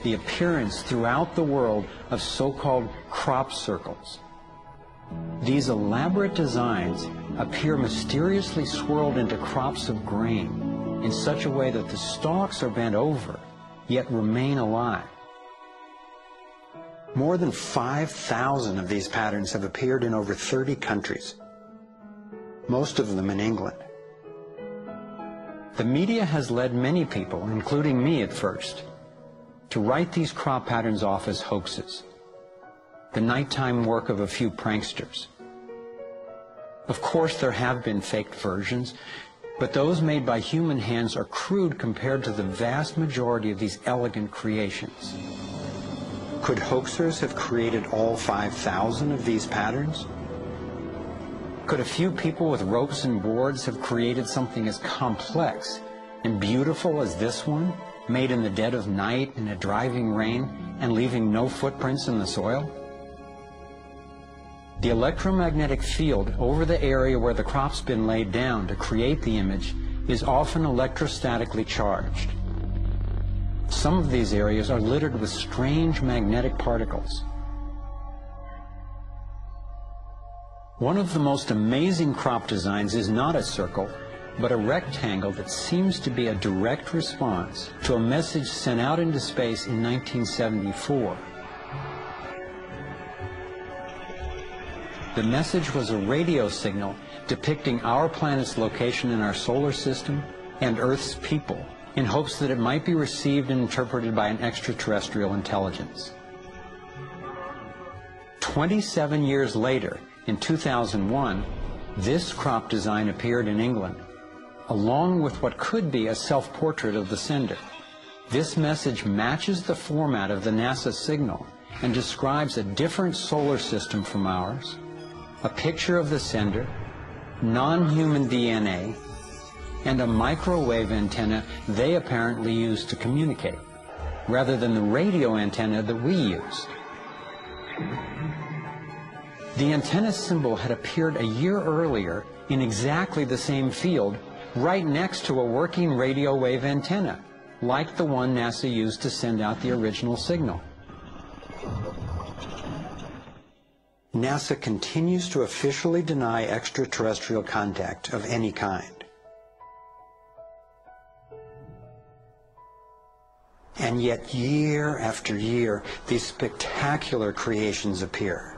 the appearance throughout the world of so-called crop circles. These elaborate designs appear mysteriously swirled into crops of grain in such a way that the stalks are bent over, yet remain alive. More than 5,000 of these patterns have appeared in over 30 countries, most of them in England. The media has led many people, including me at first, to write these crop patterns off as hoaxes, the nighttime work of a few pranksters. Of course, there have been faked versions, but those made by human hands are crude compared to the vast majority of these elegant creations. Could hoaxers have created all 5,000 of these patterns? Could a few people with ropes and boards have created something as complex and beautiful as this one, made in the dead of night in a driving rain and leaving no footprints in the soil? The electromagnetic field over the area where the crop's been laid down to create the image is often electrostatically charged. Some of these areas are littered with strange magnetic particles. One of the most amazing crop designs is not a circle, but a rectangle that seems to be a direct response to a message sent out into space in 1974. The message was a radio signal depicting our planet's location in our solar system and Earth's people, in hopes that it might be received and interpreted by an extraterrestrial intelligence. 27 years later, in 2001, this crop design appeared in England, along with what could be a self-portrait of the sender. This message matches the format of the NASA signal and describes a different solar system from ours, a picture of the sender, non-human DNA, and a microwave antenna they apparently use to communicate, rather than the radio antenna that we use. The antenna symbol had appeared a year earlier in exactly the same field, right next to a working radio wave antenna, like the one NASA used to send out the original signal. NASA continues to officially deny extraterrestrial contact of any kind. And yet, year after year, these spectacular creations appear.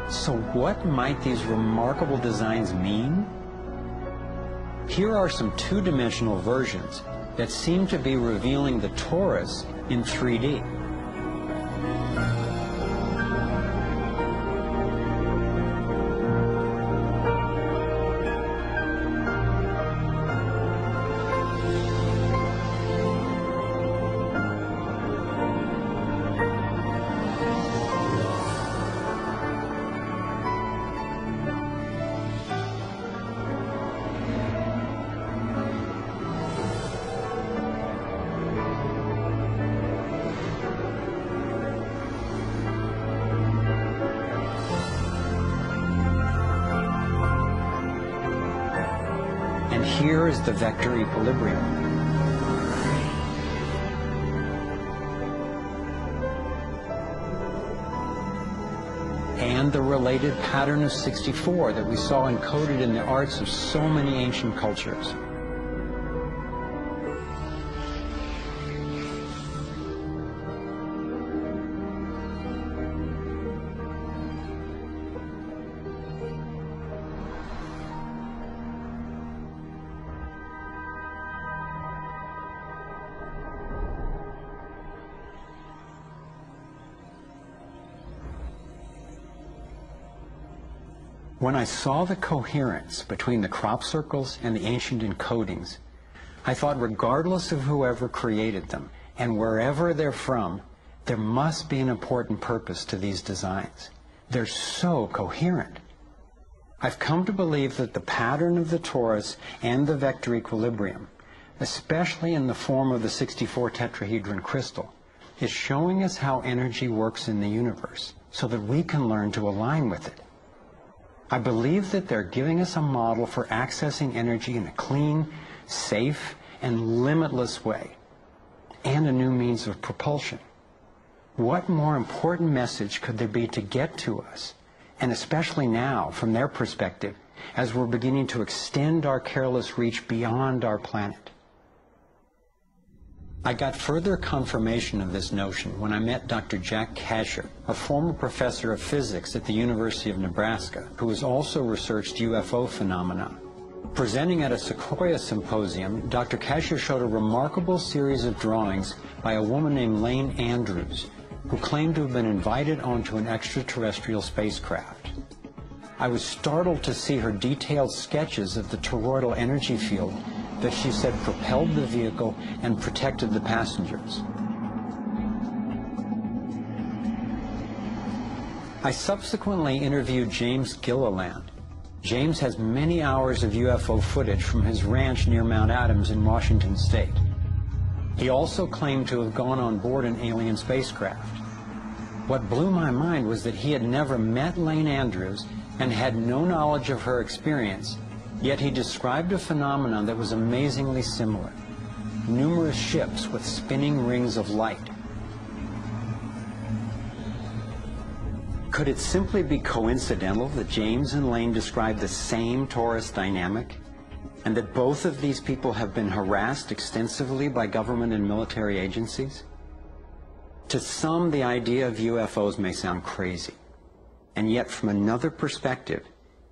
So what might these remarkable designs mean? Here are some two-dimensional versions that seem to be revealing the torus in 3D. And here is the vector equilibrium. And the related pattern of 64 that we saw encoded in the arts of so many ancient cultures. When I saw the coherence between the crop circles and the ancient encodings, I thought regardless of whoever created them and wherever they're from, there must be an important purpose to these designs. They're so coherent. I've come to believe that the pattern of the torus and the vector equilibrium especially in the form of the 64 tetrahedron crystal, is showing us how energy works in the universe so that we can learn to align with it. I believe that they're giving us a model for accessing energy in a clean, safe, and limitless way, and a new means of propulsion. What more important message could there be to get to us, and especially now, from their perspective, as we're beginning to extend our careless reach beyond our planet? I got further confirmation of this notion when I met Dr. Jack Kasher, a former professor of physics at the University of Nebraska, who has also researched UFO phenomena. Presenting at a Sequoia symposium, Dr. Kasher showed a remarkable series of drawings by a woman named Lane Andrews, who claimed to have been invited onto an extraterrestrial spacecraft. I was startled to see her detailed sketches of the toroidal energy field that she said propelled the vehicle and protected the passengers. I subsequently interviewed James Gilliland. James has many hours of UFO footage from his ranch near Mount Adams in Washington State. He also claimed to have gone on board an alien spacecraft. What blew my mind was that he had never met Lane Andrews and had no knowledge of her experience, yet he described a phenomenon that was amazingly similar: numerous ships with spinning rings of light. Could it simply be coincidental that James and Lane described the same torus dynamic, and that both of these people have been harassed extensively by government and military agencies? To some, the idea of UFOs may sound crazy, and yet from another perspective,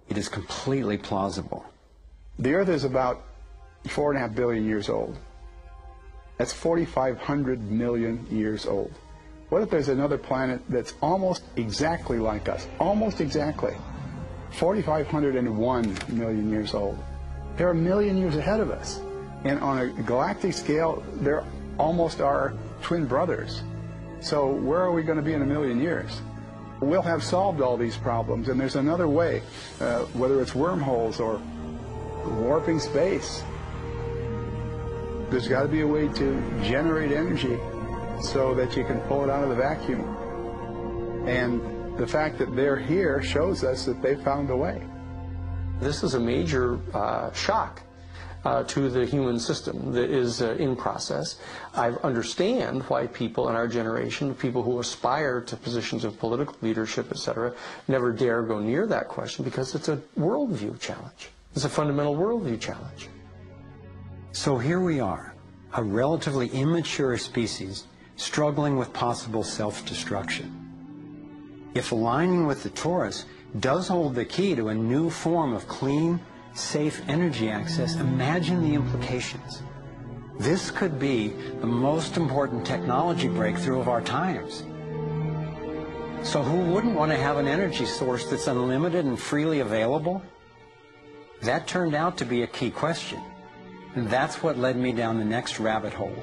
it is completely plausible. The Earth is about 4.5 billion years old. That's 4,500 million years old. What if there's another planet that's almost exactly like us? Almost exactly. 4,501 million years old. They're a million years ahead of us. And on a galactic scale, they're almost our twin brothers. So where are we going to be in a million years? We'll have solved all these problems, and there's another way, whether it's wormholes or warping space. There's got to be a way to generate energy so that you can pull it out of the vacuum. And the fact that they're here shows us that they found a way. This is a major shock to the human system that is in process. I understand why people in our generation, people who aspire to positions of political leadership, etc., never dare go near that question, because it's a worldview challenge. It's a fundamental worldview challenge. So here we are, a relatively immature species struggling with possible self-destruction. If aligning with the torus does hold the key to a new form of clean, safe energy access, imagine the implications. This could be the most important technology breakthrough of our times. So who wouldn't want to have an energy source that's unlimited and freely available? That turned out to be a key question, and that's what led me down the next rabbit hole.